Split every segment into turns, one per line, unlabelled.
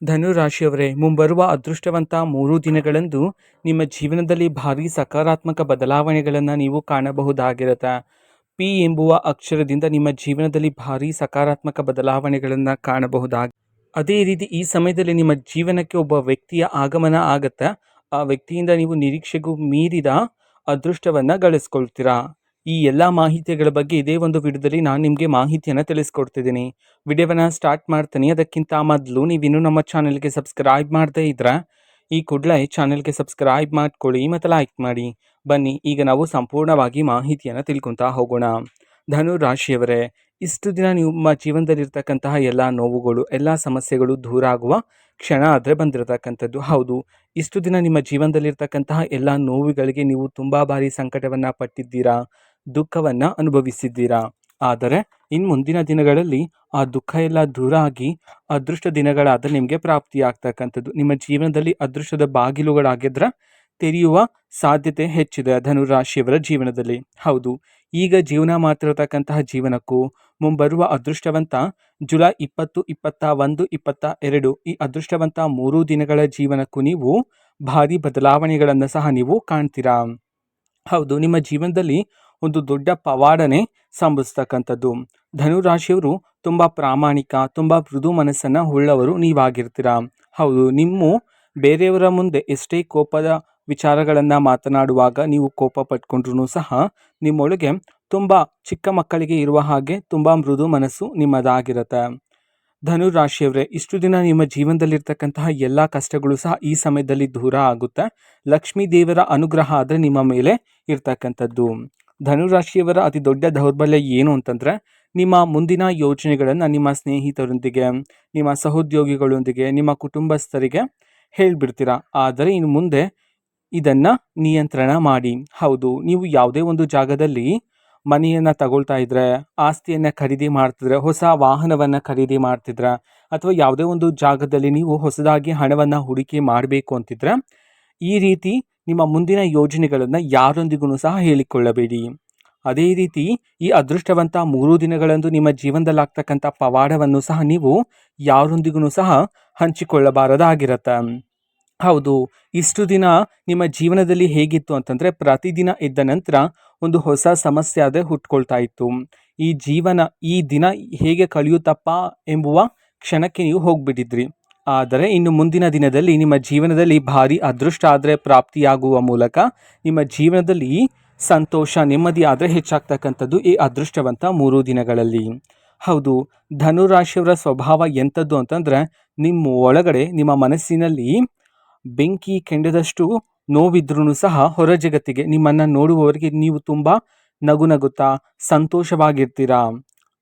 ಧನುರಾಶಿಯವರೇ, ಮುಂಬರುವ ಅದೃಷ್ಟವಂತ 3 ದಿನಗಳಂದು ನಿಮ್ಮ ಜೀವನದಲ್ಲಿ ಭಾರಿ ಸಕಾರಾತ್ಮಕ ಬದಲಾವಣೆಗಳನ್ನು ನೀವು ಕಾಣಬಹುದಾಗಿರುತ್ತೆ. ಪಿ ಎಂಬುವ ಅಕ್ಷರದಿಂದ ನಿಮ್ಮ ಜೀವನದಲ್ಲಿ ಭಾರಿ ಸಕಾರಾತ್ಮಕ ಬದಲಾವಣೆಗಳನ್ನು ಕಾಣಬಹುದಾಗಿ ಅದೇ ರೀತಿ ಈ ಸಮಯದಲ್ಲಿ ನಿಮ್ಮ ಜೀವನಕ್ಕೆ ಒಬ್ಬ ವ್ಯಕ್ತಿಯ ಆಗಮನ ಆಗತ್ತೆ. ಆ ವ್ಯಕ್ತಿಯಿಂದ ನೀವು ನಿರೀಕ್ಷೆಗೂ ಮೀರಿದ ಅದೃಷ್ಟವನ್ನು ಗಳಿಸ್ಕೊಳ್ತೀರಾ. ಈ ಎಲ್ಲ ಮಾಹಿತಿಗಳ ಬಗ್ಗೆ ಇದೇ ಒಂದು ವಿಡಿಯೋದಲ್ಲಿ ನಾನು ನಿಮಗೆ ಮಾಹಿತಿಯನ್ನು ತಿಳಿಸ್ಕೊಡ್ತಿದ್ದೀನಿ. ವಿಡಿಯೋವನ್ನು ಸ್ಟಾರ್ಟ್ ಮಾಡ್ತೀನಿ. ಅದಕ್ಕಿಂತ ಮೊದಲು ನೀವಿನ್ನೂ ನಮ್ಮ ಚಾನೆಲ್ಗೆ ಸಬ್ಸ್ಕ್ರೈಬ್ ಮಾಡದೇ ಇದ್ರೆ ಈ ಕೂಡಲೇ ಚಾನೆಲ್ಗೆ ಸಬ್ಸ್ಕ್ರೈಬ್ ಮಾಡ್ಕೊಳ್ಳಿ ಮತ್ತು ಲೈಕ್ ಮಾಡಿ. ಬನ್ನಿ ಈಗ ನಾವು ಸಂಪೂರ್ಣವಾಗಿ ಮಾಹಿತಿಯನ್ನು ತಿಳ್ಕೊತಾ ಹೋಗೋಣ. ಧನು ರಾಶಿಯವರೇ, ಇಷ್ಟು ದಿನ ನಿಮ್ಮ ಜೀವನದಲ್ಲಿರ್ತಕ್ಕಂತಹ ಎಲ್ಲ ನೋವುಗಳು, ಎಲ್ಲ ಸಮಸ್ಯೆಗಳು ದೂರ ಆಗುವ ಕ್ಷಣ ಆದರೆ ಬಂದಿರತಕ್ಕಂಥದ್ದು. ಹೌದು, ಇಷ್ಟು ದಿನ ನಿಮ್ಮ ಜೀವನದಲ್ಲಿರ್ತಕ್ಕಂತಹ ಎಲ್ಲ ನೋವುಗಳಿಗೆ ನೀವು ತುಂಬ ಬಾರಿ ಸಂಕಟವನ್ನು ಪಟ್ಟಿದ್ದೀರಾ, ದುಃಖವನ್ನು ಅನುಭವಿಸಿದ್ದೀರಾ. ಆದರೆ ಇನ್ನು ಮುಂದಿನ ದಿನಗಳಲ್ಲಿ ಆ ದುಃಖ ಎಲ್ಲ ದೂರ ಆಗಿ ಅದೃಷ್ಟ ದಿನಗಳಾದ ನಿಮಗೆ ಪ್ರಾಪ್ತಿಯಾಗ್ತಕ್ಕಂಥದ್ದು. ನಿಮ್ಮ ಜೀವನದಲ್ಲಿ ಅದೃಷ್ಟದ ಬಾಗಿಲುಗಳಾಗಿದ್ರೆ ತೆರೆಯುವ ಸಾಧ್ಯತೆ ಹೆಚ್ಚಿದೆ ಧನುರಾಶಿಯವರ ಜೀವನದಲ್ಲಿ. ಹೌದು, ಈಗ ಜೀವನ ಮಾಡ್ತಿರತಕ್ಕಂತಹ ಜೀವನಕ್ಕೂ ಮುಂಬರುವ ಅದೃಷ್ಟವಂತ ಜುಲೈ 20, 21, 22 ಈ ಅದೃಷ್ಟವಂತ 3 ದಿನಗಳ ಜೀವನಕ್ಕೂ ನೀವು ಭಾರಿ ಬದಲಾವಣೆಗಳನ್ನು ಸಹ ನೀವು ಕಾಣ್ತೀರಾ. ಹೌದು, ನಿಮ್ಮ ಜೀವನದಲ್ಲಿ ಒಂದು ದೊಡ್ಡ ಪವಾಡನೆ ಸಂಭವಿಸ್ತಕ್ಕಂಥದ್ದು. ಧನುರಾಶಿಯವರು ತುಂಬ ಪ್ರಾಮಾಣಿಕ, ತುಂಬ ಮೃದು ಮನಸ್ಸನ್ನು ಉಳ್ಳವರು ನೀವಾಗಿರ್ತೀರಾ. ಹೌದು, ನಿಮ್ಮ ಬೇರೆಯವರ ಮುಂದೆ ಎಷ್ಟೇ ಕೋಪದ ವಿಚಾರಗಳನ್ನು ಮಾತನಾಡುವಾಗ ನೀವು ಕೋಪ ಪಟ್ಕೊಂಡ್ರೂ ಸಹ ನಿಮ್ಮೊಳಗೆ ತುಂಬ ಚಿಕ್ಕ ಮಕ್ಕಳಿಗೆ ಇರುವ ಹಾಗೆ ತುಂಬ ಮೃದು ಮನಸ್ಸು ನಿಮ್ಮದಾಗಿರುತ್ತೆ. ಧನುರಾಶಿಯವರೇ, ಇಷ್ಟು ದಿನ ನಿಮ್ಮ ಜೀವನದಲ್ಲಿರ್ತಕ್ಕಂತಹ ಎಲ್ಲ ಕಷ್ಟಗಳು ಸಹ ಈ ಸಮಯದಲ್ಲಿ ದೂರ ಆಗುತ್ತೆ. ಲಕ್ಷ್ಮೀ ದೇವರ ಅನುಗ್ರಹ ಆದರೆ ನಿಮ್ಮ ಮೇಲೆ ಇರ್ತಕ್ಕಂಥದ್ದು. ಧನುರಾಶಿಯವರ ಅತಿ ದೊಡ್ಡ ದೌರ್ಬಲ್ಯ ಏನು ಅಂತಂದರೆ, ನಿಮ್ಮ ಮುಂದಿನ ಯೋಜನೆಗಳನ್ನು ನಿಮ್ಮ ಸ್ನೇಹಿತರೊಂದಿಗೆ, ನಿಮ್ಮ ಸಹೋದ್ಯೋಗಿಗಳೊಂದಿಗೆ, ನಿಮ್ಮ ಕುಟುಂಬಸ್ಥರಿಗೆ ಹೇಳಿಬಿಡ್ತೀರಾ. ಆದರೆ ಇನ್ನು ಮುಂದೆ ಇದನ್ನು ನಿಯಂತ್ರಣ ಮಾಡಿ. ಹೌದು, ನೀವು ಯಾವುದೇ ಒಂದು ಜಾಗದಲ್ಲಿ ಮನೆಯನ್ನು ತಗೊಳ್ತಾ ಇದ್ರೆ, ಆಸ್ತಿಯನ್ನು ಖರೀದಿ ಮಾಡ್ತಿದ್ರೆ, ಹೊಸ ವಾಹನವನ್ನು ಖರೀದಿ ಮಾಡ್ತಿದ್ರೆ, ಅಥವಾ ಯಾವುದೇ ಒಂದು ಜಾಗದಲ್ಲಿ ನೀವು ಹೊಸದಾಗಿ ಹಣವನ್ನು ಹೂಡಿಕೆ ಮಾಡಬೇಕು ಅಂತಿದ್ರೆ, ಈ ರೀತಿ ನಿಮ್ಮ ಮುಂದಿನ ಯೋಜನೆಗಳನ್ನು ಯಾರೊಂದಿಗೂ ಸಹ ಹೇಳಿಕೊಳ್ಳಬೇಡಿ. ಅದೇ ರೀತಿ ಈ ಅದೃಷ್ಟವಂತ 3 ದಿನಗಳಂದು ನಿಮ್ಮ ಜೀವನದಲ್ಲಾಗ್ತಕ್ಕಂಥ ಪವಾಡವನ್ನು ಸಹ ನೀವು ಯಾರೊಂದಿಗೂ ಸಹ ಹಂಚಿಕೊಳ್ಳಬಾರದಾಗಿರತ್ತೆ. ಹೌದು, ಇಷ್ಟು ದಿನ ನಿಮ್ಮ ಜೀವನದಲ್ಲಿ ಹೇಗಿತ್ತು ಅಂತಂದರೆ, ಪ್ರತಿದಿನ ಎದ್ದ ನಂತರ ಒಂದು ಹೊಸ ಸಮಸ್ಯೆ ಆದರೆ ಹುಟ್ಕೊಳ್ತಾ ಇತ್ತು. ಈ ದಿನ ಹೇಗೆ ಕಳೆಯುತ್ತಪ್ಪ ಎಂಬುವ ಕ್ಷಣಕ್ಕೆ ನೀವು ಹೋಗ್ಬಿಟ್ಟಿದ್ರಿ. ಆದರೆ ಇನ್ನು ಮುಂದಿನ ದಿನದಲ್ಲಿ ನಿಮ್ಮ ಜೀವನದಲ್ಲಿ ಭಾರಿ ಅದೃಷ್ಟ ಆದರೆ ಪ್ರಾಪ್ತಿಯಾಗುವ ಮೂಲಕ ನಿಮ್ಮ ಜೀವನದಲ್ಲಿ ಸಂತೋಷ, ನೆಮ್ಮದಿ ಆದರೆ ಹೆಚ್ಚಾಗ್ತಕ್ಕಂಥದ್ದು ಈ ಅದೃಷ್ಟವಂತ 3 ದಿನಗಳಲ್ಲಿ. ಹೌದು, ಧನುರಾಶಿಯವರ ಸ್ವಭಾವ ಎಂಥದ್ದು ಅಂತಂದರೆ, ನಿಮ್ಮ ಒಳಗಡೆ ನಿಮ್ಮ ಮನಸ್ಸಿನಲ್ಲಿ ಬೆಂಕಿ ಕೆಂಡದಷ್ಟು ನೋವಿದ್ರೂ ಸಹ ಹೊರ ಜಗತ್ತಿಗೆ ನಿಮ್ಮನ್ನು ನೋಡುವವರಿಗೆ ನೀವು ತುಂಬ ನಗುತ್ತಾ ಸಂತೋಷವಾಗಿರ್ತೀರಾ.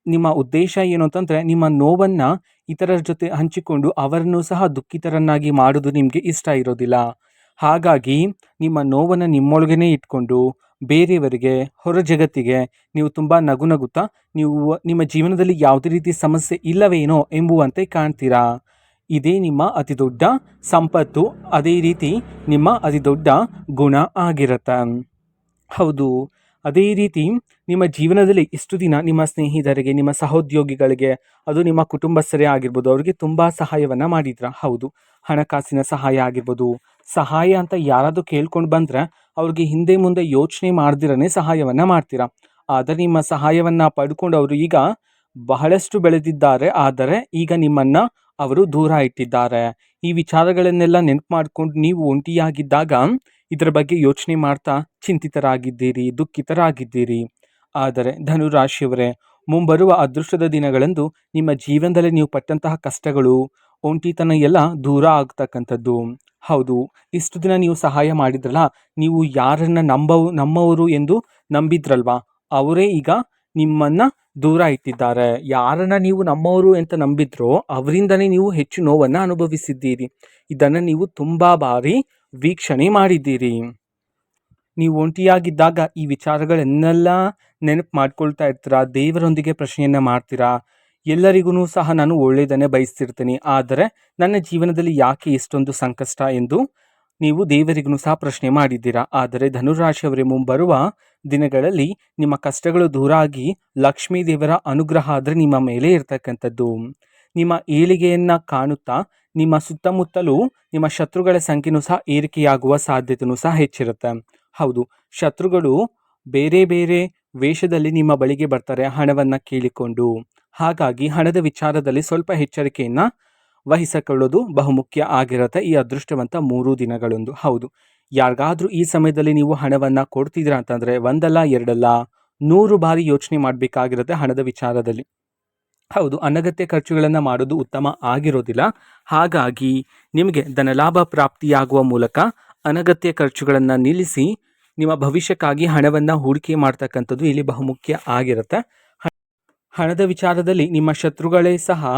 ನಿಮ್ಮ ಉದ್ದೇಶ ಏನು ಅಂತಂದರೆ, ನಿಮ್ಮ ನೋವನ್ನು ಇತರರ ಜೊತೆ ಹಂಚಿಕೊಂಡು ಅವರನ್ನು ಸಹ ದುಃಖಿತರನ್ನಾಗಿ ಮಾಡೋದು ನಿಮಗೆ ಇಷ್ಟ ಇರೋದಿಲ್ಲ. ಹಾಗಾಗಿ ನಿಮ್ಮ ನೋವನ್ನು ನಿಮ್ಮೊಳಗೇ ಇಟ್ಕೊಂಡು ಬೇರೆಯವರಿಗೆ, ಹೊರ ಜಗತ್ತಿಗೆ ನೀವು ತುಂಬ ನಗುತ್ತಾ ನೀವು ನಿಮ್ಮ ಜೀವನದಲ್ಲಿ ಯಾವುದೇ ರೀತಿ ಸಮಸ್ಯೆ ಇಲ್ಲವೇನೋ ಎಂಬುವಂತೆ ಕಾಣ್ತೀರಾ. ಇದೇ ನಿಮ್ಮ ಅತಿ ದೊಡ್ಡ ಸಂಪತ್ತು, ಅದೇ ರೀತಿ ನಿಮ್ಮ ಅತಿ ದೊಡ್ಡ ಗುಣ ಆಗಿರುತ್ತೆ. ಹೌದು, ಅದೇ ರೀತಿ ನಿಮ್ಮ ಜೀವನದಲ್ಲಿ ಇಷ್ಟು ದಿನ ನಿಮ್ಮ ಸ್ನೇಹಿತರಿಗೆ, ನಿಮ್ಮ ಸಹೋದ್ಯೋಗಿಗಳಿಗೆ, ಅದು ನಿಮ್ಮ ಕುಟುಂಬಸ್ಥರೇ ಆಗಿರ್ಬೋದು, ಅವರಿಗೆ ತುಂಬ ಸಹಾಯವನ್ನು ಮಾಡಿದ್ರ. ಹೌದು, ಹಣಕಾಸಿನ ಸಹಾಯ ಆಗಿರ್ಬೋದು. ಸಹಾಯ ಅಂತ ಯಾರಾದರೂ ಕೇಳ್ಕೊಂಡು ಬಂದರೆ ಅವ್ರಿಗೆ ಹಿಂದೆ ಮುಂದೆ ಯೋಚನೆ ಮಾಡ್ದಿರೇ ಸಹಾಯವನ್ನು ಮಾಡ್ತೀರಾ. ಆದರೆ ನಿಮ್ಮ ಸಹಾಯವನ್ನು ಪಡ್ಕೊಂಡು ಅವರು ಈಗ ಬಹಳಷ್ಟು ಬೆಳೆದಿದ್ದಾರೆ. ಆದರೆ ಈಗ ನಿಮ್ಮನ್ನು ಅವರು ದೂರ ಇಟ್ಟಿದ್ದಾರೆ. ಈ ವಿಚಾರಗಳನ್ನೆಲ್ಲ ನೆನಪು ಮಾಡಿಕೊಂಡು ನೀವು ಒಂಟಿಯಾಗಿದ್ದಾಗ ಇದರ ಬಗ್ಗೆ ಯೋಚನೆ ಮಾಡ್ತಾ ಚಿಂತಿತರಾಗಿದ್ದೀರಿ, ದುಃಖಿತರಾಗಿದ್ದೀರಿ. ಆದರೆ ಧನುರಾಶಿಯವರೇ, ಮುಂಬರುವ ಅದೃಷ್ಟದ ದಿನಗಳಂದು ನಿಮ್ಮ ಜೀವನದಲ್ಲಿ ನೀವು ಪಟ್ಟಂತಹ ಕಷ್ಟಗಳು, ಒಂಟಿತನ ಎಲ್ಲ ದೂರ ಆಗ್ತಕ್ಕಂಥದ್ದು. ಹೌದು, ಇಷ್ಟು ದಿನ ನೀವು ಸಹಾಯ ಮಾಡಿದ್ರಲ್ಲ, ನೀವು ಯಾರನ್ನ ನಮ್ಮವರು ಎಂದು ನಂಬಿದ್ರಲ್ವಾ, ಅವರೇ ಈಗ ನಿಮ್ಮನ್ನು ದೂರ ಇಟ್ಟಿದ್ದಾರೆ. ಯಾರನ್ನ ನೀವು ನಮ್ಮವರು ಅಂತ ನಂಬಿದ್ರೋ ಅವರಿಂದನೇ ನೀವು ಹೆಚ್ಚು ನೋವನ್ನು ಅನುಭವಿಸಿದ್ದೀರಿ. ಇದನ್ನು ನೀವು ತುಂಬ ಬಾರಿ ವೀಕ್ಷಣೆ ಮಾಡಿದ್ದೀರಿ. ನೀವು ಒಂಟಿಯಾಗಿದ್ದಾಗ ಈ ವಿಚಾರಗಳನ್ನೆಲ್ಲ ನೆನಪು ಮಾಡ್ಕೊಳ್ತಾ ಇರ್ತೀರಾ. ದೇವರೊಂದಿಗೆ ಪ್ರಶ್ನೆಯನ್ನು ಮಾಡ್ತೀರಾ. ಎಲ್ಲರಿಗೂ ಸಹ ನಾನು ಒಳ್ಳೆಯದನ್ನೇ ಬಯಸ್ತಿರ್ತೀನಿ, ಆದರೆ ನನ್ನ ಜೀವನದಲ್ಲಿ ಯಾಕೆ ಇಷ್ಟೊಂದು ಸಂಕಷ್ಟ ಎಂದು ನೀವು ದೇವರಿಗೂ ಸಹ ಪ್ರಶ್ನೆ ಮಾಡಿದ್ದೀರಾ. ಆದರೆ ಧನುರಾಶಿಯವರೇ, ಮುಂಬರುವ ದಿನಗಳಲ್ಲಿ ನಿಮ್ಮ ಕಷ್ಟಗಳು ದೂರ ಆಗಿ ಲಕ್ಷ್ಮೀ ದೇವರ ಅನುಗ್ರಹ ಆದರೆ ನಿಮ್ಮ ಮೇಲೆ ಇರ್ತಕ್ಕಂಥದ್ದು. ನಿಮ್ಮ ಏಳಿಗೆಯನ್ನು ಕಾಣುತ್ತಾ ನಿಮ್ಮ ಸುತ್ತಮುತ್ತಲೂ ನಿಮ್ಮ ಶತ್ರುಗಳ ಸಂಖ್ಯೆನೂ ಸಹ ಏರಿಕೆಯಾಗುವ ಸಾಧ್ಯತೆಯೂ ಸಹ ಹೆಚ್ಚಿರುತ್ತೆ. ಹೌದು, ಶತ್ರುಗಳು ಬೇರೆ ಬೇರೆ ವೇಷದಲ್ಲಿ ನಿಮ್ಮ ಬಳಿಗೆ ಬರ್ತಾರೆ ಹಣವನ್ನು ಕೇಳಿಕೊಂಡು. ಹಾಗಾಗಿ ಹಣದ ವಿಚಾರದಲ್ಲಿ ಸ್ವಲ್ಪ ಎಚ್ಚರಿಕೆಯನ್ನು ವಹಿಸಿಕೊಳ್ಳೋದು ಬಹುಮುಖ್ಯ ಆಗಿರುತ್ತೆ ಈ ಅದೃಷ್ಟವಂತ 3 ದಿನಗಳಂದು. ಹೌದು, ಯಾರಿಗಾದ್ರೂ ಈ ಸಮಯದಲ್ಲಿ ನೀವು ಹಣವನ್ನು ಕೊಡ್ತಿದ್ದೀರಾ ಅಂತಂದರೆ ಒಂದಲ್ಲ ಎರಡಲ್ಲ 100 ಬಾರಿ ಯೋಚನೆ ಮಾಡಬೇಕಾಗಿರುತ್ತೆ ಹಣದ ವಿಚಾರದಲ್ಲಿ. ಹೌದು, ಅನಗತ್ಯ ಖರ್ಚುಗಳನ್ನು ಮಾಡೋದು ಉತ್ತಮ ಆಗಿರೋದಿಲ್ಲ. ಹಾಗಾಗಿ ನಿಮಗೆ ಧನಲಾಭ ಪ್ರಾಪ್ತಿಯಾಗುವ ಮೂಲಕ ಅನಗತ್ಯ ಖರ್ಚುಗಳನ್ನು ನಿಲ್ಲಿಸಿ ನಿಮ್ಮ ಭವಿಷ್ಯಕ್ಕಾಗಿ ಹಣವನ್ನು ಹೂಡಿಕೆ ಮಾಡ್ತಕ್ಕಂಥದ್ದು ಇಲ್ಲಿ ಬಹುಮುಖ್ಯ ಆಗಿರುತ್ತೆ. ಹಣದ ವಿಚಾರದಲ್ಲಿ ನಿಮ್ಮ ಶತ್ರುಗಳೇ ಸಹ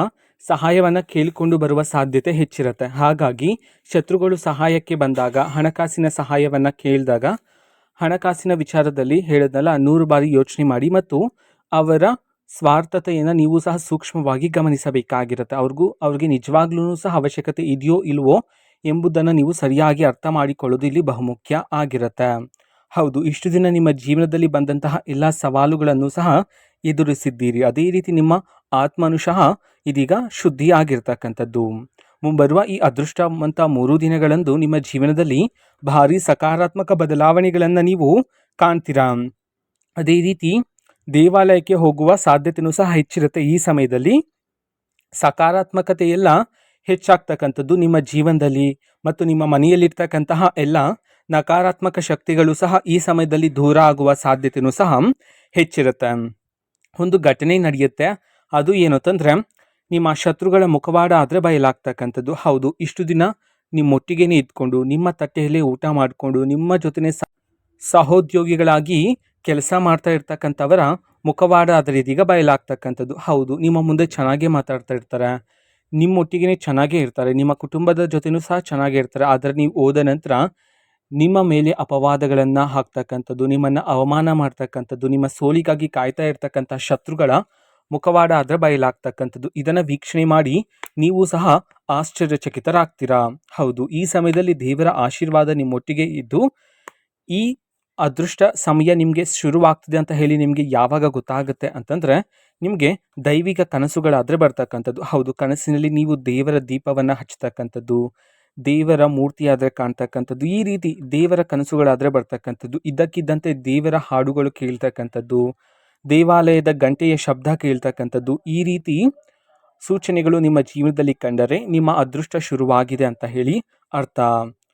ಸಹಾಯವನ್ನು ಕೇಳಿಕೊಂಡು ಬರುವ ಸಾಧ್ಯತೆ ಹೆಚ್ಚಿರುತ್ತೆ. ಹಾಗಾಗಿ ಶತ್ರುಗಳು ಸಹಾಯಕ್ಕೆ ಬಂದಾಗ, ಹಣಕಾಸಿನ ಸಹಾಯವನ್ನು ಕೇಳಿದಾಗ, ಹಣಕಾಸಿನ ವಿಚಾರದಲ್ಲಿ ಹೇಳಿದ್ನಲ್ಲ 100 ಬಾರಿ ಯೋಚನೆ ಮಾಡಿ ಮತ್ತು ಅವರ ಸ್ವಾರ್ಥತೆಯನ್ನು ನೀವು ಸಹ ಸೂಕ್ಷ್ಮವಾಗಿ ಗಮನಿಸಬೇಕಾಗಿರುತ್ತೆ. ಅವ್ರಿಗೆ ನಿಜವಾಗ್ಲೂ ಸಹ ಅವಶ್ಯಕತೆ ಇದೆಯೋ ಇಲ್ವೋ ಎಂಬುದನ್ನು ನೀವು ಸರಿಯಾಗಿ ಅರ್ಥ ಮಾಡಿಕೊಳ್ಳೋದು ಇಲ್ಲಿ ಬಹುಮುಖ್ಯ ಆಗಿರುತ್ತೆ. ಹೌದು, ಇಷ್ಟು ದಿನ ನಿಮ್ಮ ಜೀವನದಲ್ಲಿ ಬಂದಂತಹ ಎಲ್ಲ ಸವಾಲುಗಳನ್ನು ಸಹ ಎದುರಿಸಿದ್ದೀರಿ. ಅದೇ ರೀತಿ ನಿಮ್ಮ ಆತ್ಮನು ಸಹ ಇದೀಗ ಶುದ್ಧಿಯಾಗಿರ್ತಕ್ಕಂಥದ್ದು. ಮುಂಬರುವ ಈ ಅದೃಷ್ಟವಂತ 3 ದಿನಗಳಂದು ನಿಮ್ಮ ಜೀವನದಲ್ಲಿ ಭಾರಿ ಸಕಾರಾತ್ಮಕ ಬದಲಾವಣೆಗಳನ್ನು ನೀವು ಕಾಣ್ತೀರಾ. ಅದೇ ರೀತಿ ದೇವಾಲಯಕ್ಕೆ ಹೋಗುವ ಸಾಧ್ಯತೆಯೂ ಸಹ ಹೆಚ್ಚಿರುತ್ತೆ. ಈ ಸಮಯದಲ್ಲಿ ಸಕಾರಾತ್ಮಕತೆಯೆಲ್ಲ ಹೆಚ್ಚಾಗ್ತಕ್ಕಂಥದ್ದು ನಿಮ್ಮ ಜೀವನದಲ್ಲಿ ಮತ್ತು ನಿಮ್ಮ ಮನೆಯಲ್ಲಿರ್ತಕ್ಕಂತಹ ಎಲ್ಲ ನಕಾರಾತ್ಮಕ ಶಕ್ತಿಗಳು ಸಹ ಈ ಸಮಯದಲ್ಲಿ ದೂರ ಆಗುವ ಸಾಧ್ಯತೆಯೂ ಸಹ ಹೆಚ್ಚಿರುತ್ತೆ. ಒಂದು ಘಟನೆ ನಡೆಯುತ್ತೆ, ಅದು ಏನು ಅಂತಂದರೆ ನಿಮ್ಮ ಶತ್ರುಗಳ ಮುಖವಾಡ ಆದರೆ ಬಯಲಾಗ್ತಕ್ಕಂಥದ್ದು. ಹೌದು, ಇಷ್ಟು ದಿನ ನಿಮ್ಮೊಟ್ಟಿಗೆನೇ ಇದ್ಕೊಂಡು ನಿಮ್ಮ ತಟ್ಟೆಯಲ್ಲೇ ಊಟ ಮಾಡಿಕೊಂಡು ನಿಮ್ಮ ಜೊತೆನೇ ಸಹೋದ್ಯೋಗಿಗಳಾಗಿ ಕೆಲಸ ಮಾಡ್ತಾ ಇರ್ತಕ್ಕಂಥವರ ಮುಖವಾಡ ಆದರೆ ಇದೀಗ ಬಯಲಾಗ್ತಕ್ಕಂಥದ್ದು. ಹೌದು, ನಿಮ್ಮ ಮುಂದೆ ಚೆನ್ನಾಗೇ ಮಾತಾಡ್ತಾ ಇರ್ತಾರೆ, ನಿಮ್ಮೊಟ್ಟಿಗೆ ಚೆನ್ನಾಗೇ ಇರ್ತಾರೆ, ನಿಮ್ಮ ಕುಟುಂಬದ ಜೊತೆನೂ ಸಹ ಚೆನ್ನಾಗೇ ಇರ್ತಾರೆ. ಆದರೆ ನೀವು ಹೋದ ನಂತರ ನಿಮ್ಮ ಮೇಲೆ ಅಪವಾದಗಳನ್ನು ಹಾಕ್ತಕ್ಕಂಥದ್ದು, ನಿಮ್ಮನ್ನು ಅವಮಾನ ಮಾಡ್ತಕ್ಕಂಥದ್ದು, ನಿಮ್ಮ ಸೋಲಿಗಾಗಿ ಕಾಯ್ತಾ ಇರ್ತಕ್ಕಂಥ ಶತ್ರುಗಳ ಮುಖವಾಡ ಆದರೆ ಬಯಲಾಗ್ತಕ್ಕಂಥದ್ದು. ಇದನ್ನು ವೀಕ್ಷಣೆ ಮಾಡಿ ನೀವು ಸಹ ಆಶ್ಚರ್ಯಚಕಿತರಾಗ್ತೀರಾ. ಹೌದು, ಈ ಸಮಯದಲ್ಲಿ ದೇವರ ಆಶೀರ್ವಾದ ನಿಮ್ಮೊಟ್ಟಿಗೆ ಇದ್ದು ಈ ಅದೃಷ್ಟ ಸಮಯ ನಿಮಗೆ ಶುರುವಾಗ್ತಿದೆ ಅಂತ ಹೇಳಿ ನಿಮಗೆ ಯಾವಾಗ ಗೊತ್ತಾಗುತ್ತೆ ಅಂತಂದರೆ ನಿಮಗೆ ದೈವಿಕ ಕನಸುಗಳಾದರೆ ಬರ್ತಕ್ಕಂಥದ್ದು. ಹೌದು, ಕನಸಿನಲ್ಲಿ ನೀವು ದೇವರ ದೀಪವನ್ನು ಹಚ್ಚತಕ್ಕಂಥದ್ದು, ದೇವರ ಮೂರ್ತಿಯಾದರೆ ಕಾಣ್ತಕ್ಕಂಥದ್ದು, ಈ ರೀತಿ ದೇವರ ಕನಸುಗಳಾದರೆ ಬರ್ತಕ್ಕಂಥದ್ದು, ಇದ್ದಕ್ಕಿದ್ದಂತೆ ದೇವರ ಹಾಡುಗಳು ಕೇಳ್ತಕ್ಕಂಥದ್ದು, ದೇವಾಲಯದ ಗಂಟೆಯ ಶಬ್ದ ಕೇಳ್ತಕ್ಕಂಥದ್ದು, ಈ ರೀತಿ ಸೂಚನೆಗಳು ನಿಮ್ಮ ಜೀವನದಲ್ಲಿ ಕಂಡರೆ ನಿಮ್ಮ ಅದೃಷ್ಟ ಶುರುವಾಗಿದೆ ಅಂತ ಹೇಳಿ ಅರ್ಥ.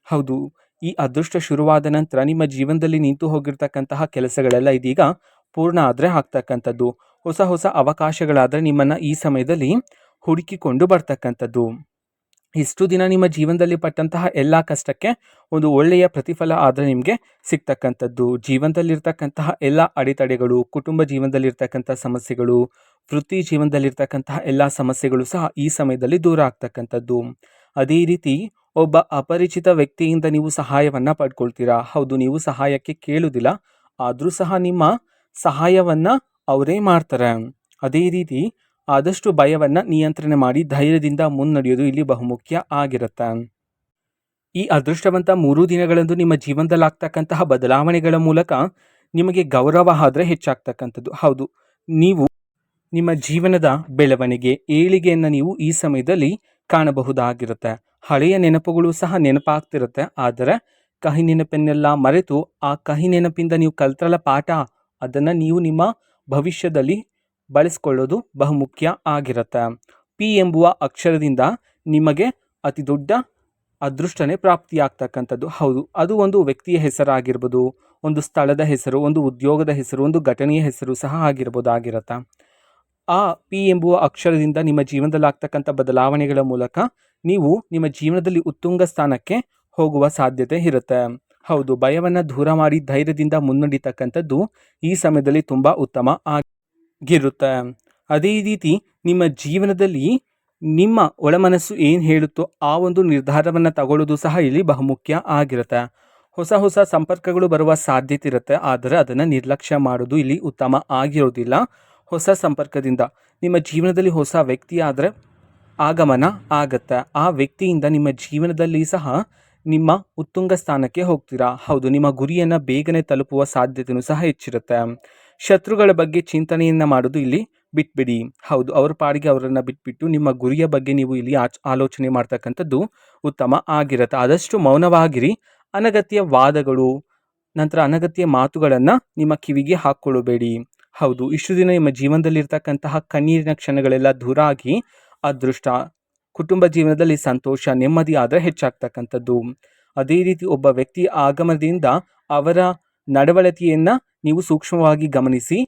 ಹೌದು, ಈ ಅದೃಷ್ಟ ಶುರುವಾದ ನಂತರ ನಿಮ್ಮ ಜೀವನದಲ್ಲಿ ನಿಂತು ಹೋಗಿರ್ತಕ್ಕಂತಹ ಕೆಲಸಗಳೆಲ್ಲ ಇದೀಗ ಪೂರ್ಣ ಆದರೆ ಆಗ್ತಕ್ಕಂಥದ್ದು. ಹೊಸ ಹೊಸ ಅವಕಾಶಗಳಾದರೆ ನಿಮ್ಮನ್ನು ಈ ಸಮಯದಲ್ಲಿ ಹುಡುಕಿಕೊಂಡು ಬರ್ತಕ್ಕಂಥದ್ದು. ಇಷ್ಟು ದಿನ ನಿಮ್ಮ ಜೀವನದಲ್ಲಿ ಪಟ್ಟಂತಹ ಎಲ್ಲ ಕಷ್ಟಕ್ಕೆ ಒಂದು ಒಳ್ಳೆಯ ಪ್ರತಿಫಲ ಆದರೆ ನಿಮಗೆ ಸಿಗ್ತಕ್ಕಂಥದ್ದು. ಜೀವನದಲ್ಲಿರ್ತಕ್ಕಂತಹ ಎಲ್ಲ ಅಡೆತಡೆಗಳು, ಕುಟುಂಬ ಜೀವನದಲ್ಲಿರ್ತಕ್ಕಂಥ ಸಮಸ್ಯೆಗಳು, ವೃತ್ತಿ ಜೀವನದಲ್ಲಿರ್ತಕ್ಕಂತಹ ಎಲ್ಲ ಸಮಸ್ಯೆಗಳು ಸಹ ಈ ಸಮಯದಲ್ಲಿ ದೂರ ಆಗ್ತಕ್ಕಂಥದ್ದು. ಅದೇ ರೀತಿ ಒಬ್ಬ ಅಪರಿಚಿತ ವ್ಯಕ್ತಿಯಿಂದ ನೀವು ಸಹಾಯವನ್ನು ಪಡ್ಕೊಳ್ತೀರಾ. ಹೌದು, ನೀವು ಸಹಾಯಕ್ಕೆ ಕೇಳುವುದಿಲ್ಲ, ಆದರೂ ಸಹ ನಿಮ್ಮ ಸಹಾಯವನ್ನು ಅವರೇ ಮಾಡ್ತಾರೆ. ಅದೇ ರೀತಿ ಆದಷ್ಟು ಭಯವನ್ನು ನಿಯಂತ್ರಣ ಮಾಡಿ ಧೈರ್ಯದಿಂದ ಮುನ್ನಡೆಯೋದು ಇಲ್ಲಿ ಬಹುಮುಖ್ಯ ಆಗಿರುತ್ತೆ. ಈ ಅದೃಷ್ಟವಂತ 3 ದಿನಗಳಂದು ನಿಮ್ಮ ಜೀವನದಲ್ಲಿ ಆಗ್ತಕ್ಕಂತಹ ಬದಲಾವಣೆಗಳ ಮೂಲಕ ನಿಮಗೆ ಗೌರವ ಆದರೆ ಹೆಚ್ಚಾಗ್ತಕ್ಕಂಥದ್ದು. ಹೌದು, ನೀವು ನಿಮ್ಮ ಜೀವನದ ಬೆಳವಣಿಗೆ, ಏಳಿಗೆಯನ್ನು ನೀವು ಈ ಸಮಯದಲ್ಲಿ ಕಾಣಬಹುದಾಗಿರುತ್ತೆ. ಹಳೆಯ ನೆನಪುಗಳು ಸಹ ನೆನಪಾಗ್ತಿರುತ್ತೆ, ಆದರೆ ಕಹಿ ನೆನಪನ್ನೆಲ್ಲ ಮರೆತು ಆ ಕಹಿ ನೆನಪಿಂದ ನೀವು ಕಲ್ತಲ್ಲ ಪಾಠ, ಅದನ್ನು ನೀವು ನಿಮ್ಮ ಭವಿಷ್ಯದಲ್ಲಿ ಬಳಸ್ಕೊಳ್ಳೋದು ಬಹುಮುಖ್ಯ ಆಗಿರುತ್ತೆ. ಪಿ ಎಂಬುವ ಅಕ್ಷರದಿಂದ ನಿಮಗೆ ಅತಿ ದೊಡ್ಡ ಅದೃಷ್ಟನೇ ಪ್ರಾಪ್ತಿಯಾಗ್ತಕ್ಕಂಥದ್ದು. ಹೌದು, ಅದು ಒಂದು ವ್ಯಕ್ತಿಯ ಹೆಸರಾಗಿರ್ಬೋದು, ಒಂದು ಸ್ಥಳದ ಹೆಸರು, ಒಂದು ಉದ್ಯೋಗದ ಹೆಸರು, ಒಂದು ಘಟನೆಯ ಹೆಸರು ಸಹ ಆಗಿರ್ಬೋದಾಗಿರುತ್ತೆ. ಆ ಪಿ ಎಂಬುವ ಅಕ್ಷರದಿಂದ ನಿಮ್ಮ ಜೀವನದಲ್ಲಿ ಆಗ್ತಕ್ಕಂಥ ಬದಲಾವಣೆಗಳ ಮೂಲಕ ನೀವು ನಿಮ್ಮ ಜೀವನದಲ್ಲಿ ಉತ್ತುಂಗ ಸ್ಥಾನಕ್ಕೆ ಹೋಗುವ ಸಾಧ್ಯತೆ ಇರುತ್ತೆ. ಹೌದು, ಭಯವನ್ನು ದೂರ ಮಾಡಿ ಧೈರ್ಯದಿಂದ ಮುನ್ನಡಿತಕ್ಕಂಥದ್ದು ಈ ಸಮಯದಲ್ಲಿ ತುಂಬ ಉತ್ತಮ ಆಗಿರುತ್ತೆ. ಅದೇ ರೀತಿ ನಿಮ್ಮ ಜೀವನದಲ್ಲಿ ನಿಮ್ಮ ಒಳಮನಸ್ಸು ಏನು ಹೇಳುತ್ತೋ ಆ ಒಂದು ನಿರ್ಧಾರವನ್ನು ತಗೊಳ್ಳೋದು ಸಹ ಇಲ್ಲಿ ಬಹುಮುಖ್ಯ ಆಗಿರುತ್ತೆ. ಹೊಸ ಹೊಸ ಸಂಪರ್ಕಗಳು ಬರುವ ಸಾಧ್ಯತೆ ಇರುತ್ತೆ, ಆದರೆ ಅದನ್ನು ನಿರ್ಲಕ್ಷ್ಯ ಮಾಡೋದು ಇಲ್ಲಿ ಉತ್ತಮ ಆಗಿರೋದಿಲ್ಲ. ಹೊಸ ಸಂಪರ್ಕದಿಂದ ನಿಮ್ಮ ಜೀವನದಲ್ಲಿ ಹೊಸ ವ್ಯಕ್ತಿ ಆದರೆ ಆಗಮನ ಆಗತ್ತೆ. ಆ ವ್ಯಕ್ತಿಯಿಂದ ನಿಮ್ಮ ಜೀವನದಲ್ಲಿ ಸಹ ನಿಮ್ಮ ಉತ್ತುಂಗ ಸ್ಥಾನಕ್ಕೆ ಹೋಗ್ತೀರಾ. ಹೌದು, ನಿಮ್ಮ ಗುರಿಯನ್ನು ಬೇಗನೆ ತಲುಪುವ ಸಾಧ್ಯತೆಯೂ ಸಹ ಹೆಚ್ಚಿರುತ್ತೆ. ಶತ್ರುಗಳ ಬಗ್ಗೆ ಚಿಂತನೆಯನ್ನು ಮಾಡೋದು ಇಲ್ಲಿ ಬಿಟ್ಬಿಡಿ. ಹೌದು, ಅವ್ರ ಪಾಡಿಗೆ ಅವರನ್ನು ಬಿಟ್ಬಿಟ್ಟು ನಿಮ್ಮ ಗುರಿಯ ಬಗ್ಗೆ ನೀವು ಇಲ್ಲಿ ಆಲೋಚನೆ ಮಾಡ್ತಕ್ಕಂಥದ್ದು ಉತ್ತಮ ಆಗಿರುತ್ತೆ. ಆದಷ್ಟು ಮೌನವಾಗಿರಿ. ಅನಗತ್ಯ ವಾದಗಳು, ನಂತರ ಅನಗತ್ಯ ಮಾತುಗಳನ್ನು ನಿಮ್ಮ ಕಿವಿಗೆ ಹಾಕ್ಕೊಳ್ಳಬೇಡಿ. ಹೌದು, ಇಷ್ಟು ದಿನ ನಿಮ್ಮ ಜೀವನದಲ್ಲಿರ್ತಕ್ಕಂತಹ ಕಣ್ಣೀರಿನ ಕ್ಷಣಗಳೆಲ್ಲ ದೂರ ಆಗಿ ಅದೃಷ್ಟ, ಕುಟುಂಬ ಜೀವನದಲ್ಲಿ ಸಂತೋಷ, ನೆಮ್ಮದಿ ಆದರೆ ಹೆಚ್ಚಾಗ್ತಕ್ಕಂಥದ್ದು. ಅದೇ ರೀತಿ ಒಬ್ಬ ವ್ಯಕ್ತಿಯ ಆಗಮನದಿಂದ ಅವರ ನಡವಳಿಕೆಯನ್ನು ನೀವು ಸೂಕ್ಷ್ಮವಾಗಿ ಗಮನಿಸಿ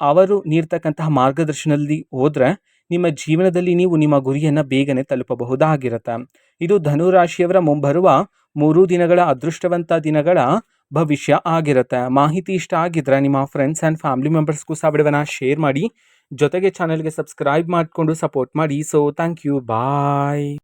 ಅವರು ನೀಡ್ತಕ್ಕಂತಹ ಮಾರ್ಗದರ್ಶನದಲ್ಲಿ ಹೋದರೆ ನಿಮ್ಮ ಜೀವನದಲ್ಲಿ ನೀವು ನಿಮ್ಮ ಗುರಿಯನ್ನು ಬೇಗನೆ ತಲುಪಬಹುದಾಗಿರುತ್ತೆ. ಇದು ಧನುರಾಶಿಯವರ ಮುಂಬರುವ 3 ದಿನಗಳ ಅದೃಷ್ಟವಂತ ದಿನಗಳ ಭವಿಷ್ಯ ಆಗಿರುತ್ತೆ. ಮಾಹಿತಿ ಇಷ್ಟ ಆಗಿದ್ರೆ ನಿಮ್ಮ ಫ್ರೆಂಡ್ಸ್ ಆ್ಯಂಡ್ ಫ್ಯಾಮಿಲಿ ಮೆಂಬರ್ಸ್ಗೂ ಸಹ ವಿಡಿಯೋನ ಶೇರ್ ಮಾಡಿ. ಜೊತೆಗೆ ಚಾನಲ್ಗೆ ಸಬ್ಸ್ಕ್ರೈಬ್ ಮಾಡಿಕೊಂಡು ಸಪೋರ್ಟ್ ಮಾಡಿ. So thank you, bye.